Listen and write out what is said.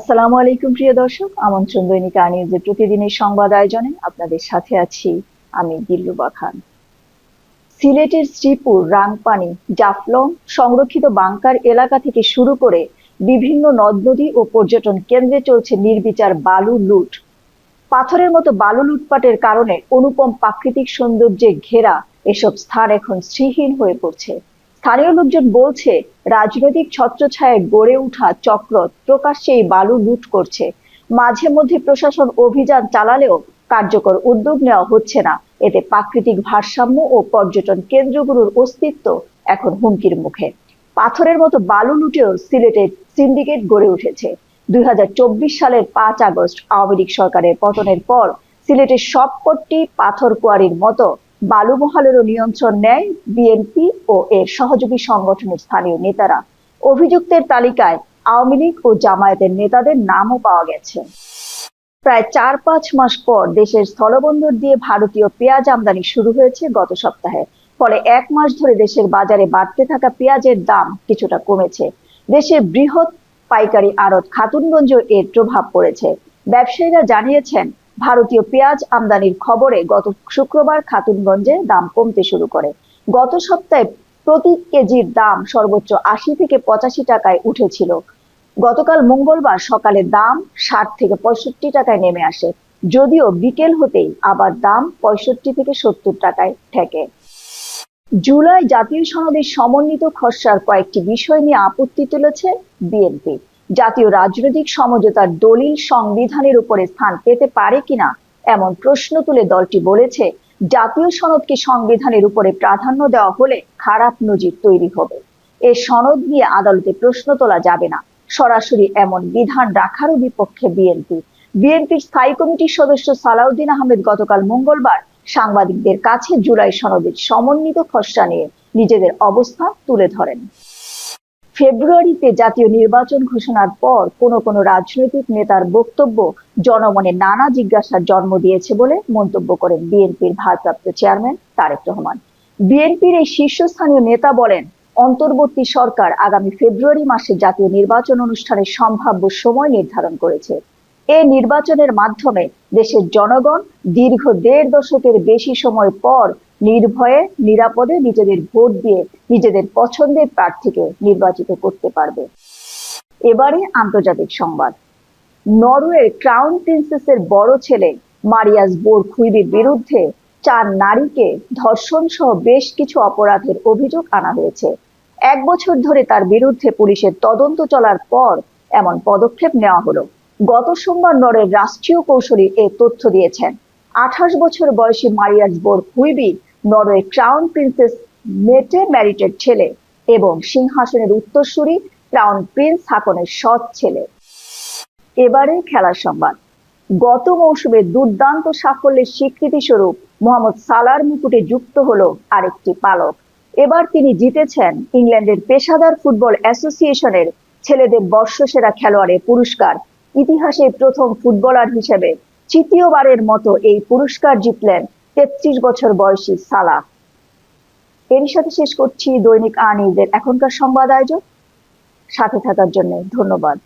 আসসালামু আলাইকুম প্রিয় দর্শক, আমন্ত্রণ দৈনিক আর নিউজের প্রতিদিনের সংবাদ আয়োজনে আপনাদের সাথে আছি আমি দিলরুবা খান। সিলেটের শ্রীপুর, রাংপানি, জাফলং সংরক্ষিত বাংকার এলাকা থেকে শুরু করে বিভিন্ন নদ নদী ও পর্যটন কেন্দ্রে চলছে নির্বিচার বালু লুট। পাথরের মতো বালু লুটপাটের কারণে অনুপম প্রাকৃতিক সৌন্দর্যে ঘেরা এসব স্থান এখন শ্রীহীন হয়ে পড়ছে। স্থানীয় লোকজন বলছে, রাজনৈতিক ছত্রছায়ায় গড়ে ওঠা চক্র প্রকাশ্যে এই বালু লুট করছে। মাঝে মধ্যে প্রশাসন অভিযান চালালেও কার্যকর উদ্যোগ নেওয়া হচ্ছে না। এতে প্রাকৃতিক ভারসাম্য ও পর্যটন কেন্দ্রগুলোর অস্তিত্ব এখন হুমকির মুখে। পাথরের মতো বালু লুটেও সিলেটের সিন্ডিকেট গড়ে উঠেছে। 2024 সালের 5 আগস্ট আওয়ামী লীগ সরকারের পতনের পর সিলেটের সবকটি পাথর কোয়ারির মতো বালু মহলেরও নিয়ন্ত্রণ নেয় বিএনপি ও এর সহযোগী সংগঠনের স্থানীয় নেতারা। অভিযুক্তের তালিকায় আওয়ামী লীগ ও জামায়াতের নেতাদের নামও পাওয়া গেছে। প্রায় 4-5 মাস পর দেশের স্থলবন্দর দিয়ে ভারতীয় পেঁয়াজ আমদানি শুরু হয়েছে গত সপ্তাহে। ফলে 1 মাস ধরে দেশের বাজারে বাড়তে থাকা পেঁয়াজের দাম কিছুটা কমেছে। দেশের বৃহৎ পাইকারি আড়ত খাতুনগঞ্জ এর প্রভাব পড়েছে। ব্যবসায়ীরা জানিয়েছেন, ভারতীয় পেঁয়াজ আমদানির খবরে গত শুক্রবার খাতুনগঞ্জে দাম কমতে শুরু করে। গত সপ্তাহে প্রতি কেজির দাম সর্বোচ্চ 80 থেকে 85 টাকায় উঠেছিল। গতকাল মঙ্গলবার সকালে দাম 60 থেকে 65 টাকায় নেমে আসে, যদিও বিকেল হতেই আবার দাম 65 থেকে 70 টাকায় ঠেকে। জুলাই জাতীয় সনদের সমন্বিত খসড়ার কয়েকটি বিষয় নিয়ে আপত্তি তুলেছে বিএনপি। জাতীয় রাজনৈতিক সমঝোতার দলিল সংবিধানের উপরে স্থান পেতে পারে কিনা এমন প্রশ্ন তুলে দলটি বলেছে, জাতীয় সনদকে সংবিধানের উপরে প্রাধান্য দেওয়া হলে খারাপ নজির তৈরি হবে। এ সনদ নিয়ে আদালতে প্রশ্ন তোলা যাবে না। সরাসরি এমন বিধান রাখারও বিপক্ষে বিএনপির স্থায়ী কমিটির সদস্য সালাউদ্দিন আহমেদ গতকাল মঙ্গলবার সাংবাদিকদের কাছে জুলাই সনদের সমন্বিত খসড়া নিয়ে নিজেদের অবস্থান তুলে ধরেন। ফেব্রুয়ারিতে জাতীয় নির্বাচন ঘোষণার পর কোনো রাজনৈতিক নেতার বক্তব্য জনমনে নানা জিজ্ঞাসার জন্ম দিয়েছে বলে মন্তব্য করেন বিএনপির ভারপ্রাপ্ত চেয়ারম্যান তারেক রহমান। বিএনপির এই শীর্ষস্থানীয় নেতা বলেন, অন্তর্বর্তী সরকার আগামী ফেব্রুয়ারি মাসে জাতীয় নির্বাচন অনুষ্ঠানের সম্ভাব্য সময় নির্ধারণ করেছে। এই নির্বাচনের মাধ্যমে দেশের জনগণ দীর্ঘ 1.5 দশকের বেশি সময় পর নির্ভয়ে নিরাপদে নিজেদের ভোট দিয়ে নিজেদের পছন্দের প্রার্থীকে নির্বাচিত করতে পারবে। এবারে আন্তর্জাতিক সংবাদ। নরওয়ের ক্রাউন প্রিন্সেসের বড় ছেলে মারিয়াস বোর খুইবির বিরুদ্ধে 4 নারীকে ধর্ষণ সহ বেশ কিছু অপরাধের অভিযোগ আনা হয়েছে। 1 বছর ধরে তার বিরুদ্ধে পুলিশের তদন্ত চলার পর এমন পদক্ষেপ নেওয়া হলো। গত সোমবার নরওয়ের রাষ্ট্রীয় কৌঁসুলি এ তথ্য দিয়েছেন। 28 বছর বয়সী মারিয়াস বোর খুইবি নরওয়ের ক্রাউন প্রিন্সেস মেটে ম্যারিটের ছেলে এবং সিংহাসনের উত্তরসূরি ক্রাউন প্রিন্স হাকনের সৎ ছেলে। এবারে খেলার সংবাদ। গত মৌসুমে দুর্দান্ত সাফল্যের স্বীকৃতি স্বরূপ মোহাম্মদ সালার মুকুটে যুক্ত হলো আরেকটি পালক। এবার তিনি জিতেছেন ইংল্যান্ডের পেশাদার ফুটবল অ্যাসোসিয়েশনের ছেলেদের বর্ষসেরা খেলোয়াড়ের পুরস্কার। ইতিহাসে প্রথম ফুটবলার হিসেবে তৃতীয়বারের মতো এই পুরস্কার জিতলেন 33 বছর বয়সী সালাহ। এরই সাথে শেষ করছি দৈনিক আর নিউজের এখনকার সংবাদ আয়োজন। সাথে থাকার জন্য ধন্যবাদ।